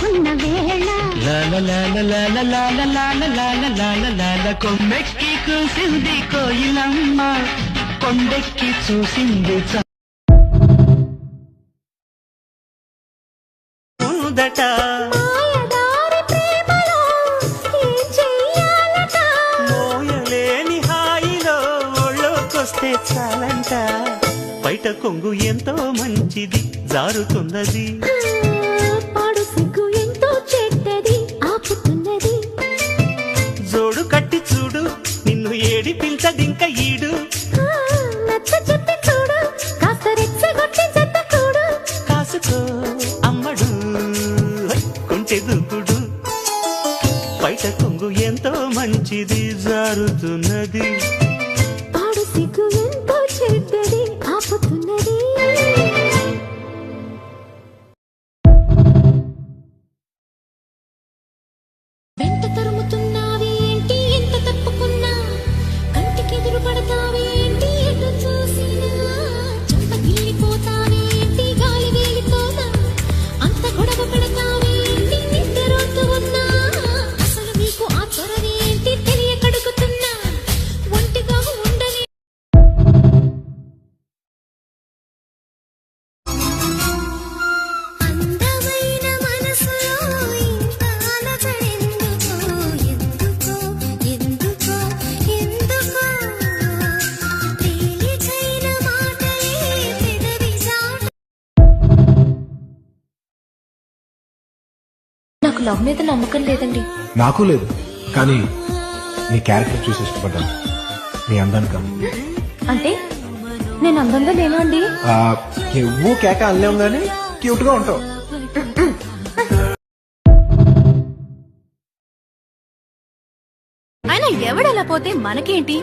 కలుసుకున్న వేళ కొమ్మెక్కి కూసింది కోయిలమ్మ కొండెక్కి చూసింది ఉందట మోయలేని హాయిలో ఒళ్ళోకొస్తే చాలంట బయట కొంగు ఎంతో మంచిది జారుతున్నది పాడు సిగ్గు ఎంతో చెడ్డది ఆపుతున్నది జోడు కట్టి చూడు నిన్ను ఏడి పిల్చదింక ఈడు నచ్చ చెప్పి చూడు కాస్త రెచ్చగొట్టి జత కూడు కాసుకో అమ్మడు కొంటె దూకుడు బయట కొంగు ఎంతో మంచిది జారుతున్నది పాడు సిగ్గు ఎంతో చెడ్డది ఆపుతున్నది వెంట తరుముతున్నావి ఏంటి ఎంత తప్పుకున్నా కంటికి ఎదురు పడతావి ఏంటి ఎటు చూసినా చంపగిల్లిపోతావి ఏంటి గాలి వేలితోనా అంత గొడవ పెడతావి ఏంటి నిద్రపోతూ ఉన్నా అసలు మీకు ఆ త్వరని ఏంటి తెలియకడుగుతున్నా ఒంటిగా ఉండని అందమైన మనసులో ఇంత అలజడెందుకో ఎందుకో ఎందుకో ఎందుకో తేలికైన మాటలే పెదవి చాటు నాకు లవ్ మీద నమ్మకం లేదండి నాకు లేదు కానీ నీ క్యారెక్టర్ చూసి ఇష్టపడ్డాను నీ అందానిక అంటే నేను అందంగా లేను అండి నువ్వు కేక అనలేము కానీ క్యూట్ గా ఉంటావు ఆయన ఎవడలా పోతే మనకేంటి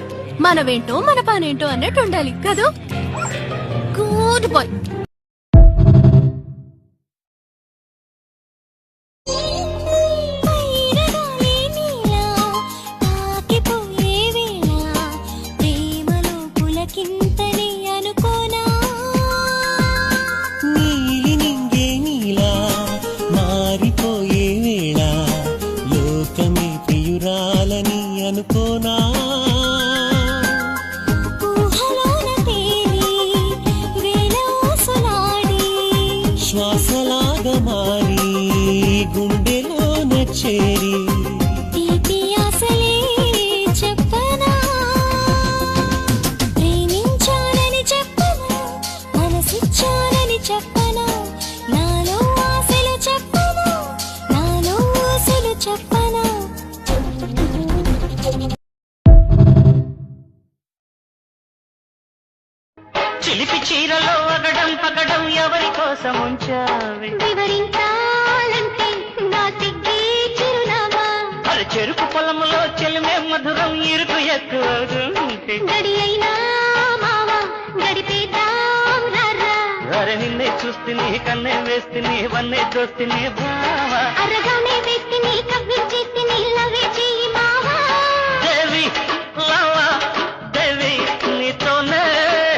మనమేంటో మన పనేంటో అన్నట్టు ఉండాలి కదా గుడ్ బాయ్ నీలి నింగే నీలా మారిపోయే వేళ లోకమే ప్రియురాలని అనుకోనా శ్వాసలాగా మారి గుండెలోన చేరి చెప్పనా ప్రేమించాలని చెప్పనా మనసిచ్చాలని చెప్పనా నాలో ఆశలు చెప్పనా నాలో ఆశలు చెప్పనా చిలిపి చీరలో అగడం పగడం ఎవరి కోసం ఉంచావి వివరించాలంటే నా సిగ్గే చిరునామా మరి చెరుకు పొలంలో చెలిమే మధురం ఇరుకు ఎక్కువ గడి అయినా మావా గడిపేద్దాం రారా అరే నిన్నే చూస్తుని కన్నే వేస్తుని వన్నే దోస్తుని బావా అరగానే వేస్తిని కవ్వించేస్తిని లవే చెయ్యి మావా దేవి లవా దేవి నీతోనే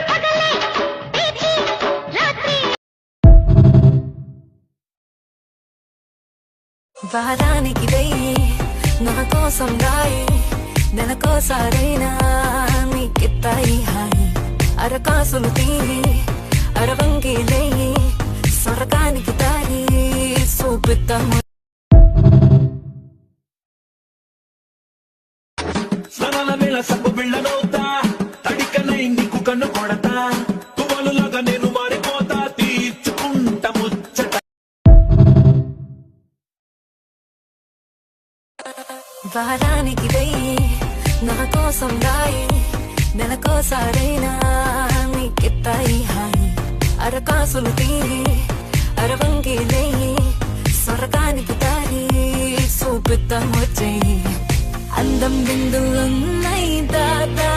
పగలే తీర్చి రాత్రి వారానికి వెయ్యి నా కోసం రాయి నెలకోసారైనా నీకిత్తాయి హాయి అరకాసులు తీరి అరవంగి లేయి స్వర్గానికి దారి చూపిద్దాము స్మరణ వేళ సబ్బు బిళ్ళనవుతా తడికనై నీకు కన్ను కొడతా తువలులాగా నేను మారిపోతా తీర్చుకుంటా ముచ్చట వారానికి వెయ్యి నా కోసం రాయి నెలకోసారైనా నీకిత్తాయి హాయి అరకాసులు తీరి అరవంగి లేయి స్వర్గానికి దారి చూపిద్దాం వచ్చేయి అందం బిందులున్నాయి దాదా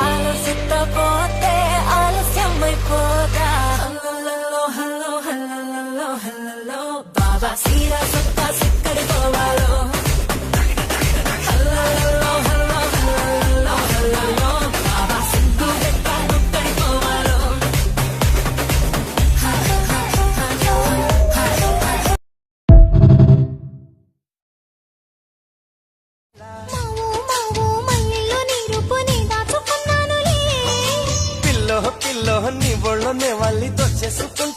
ఆలోచిస్తా పోతే ఆలస్యమైపోతా హల్లో హల్లో హల్లో హల్లో బాబా సీరా సత్తా సిక్కడి పోవాలో చేసుకుంటా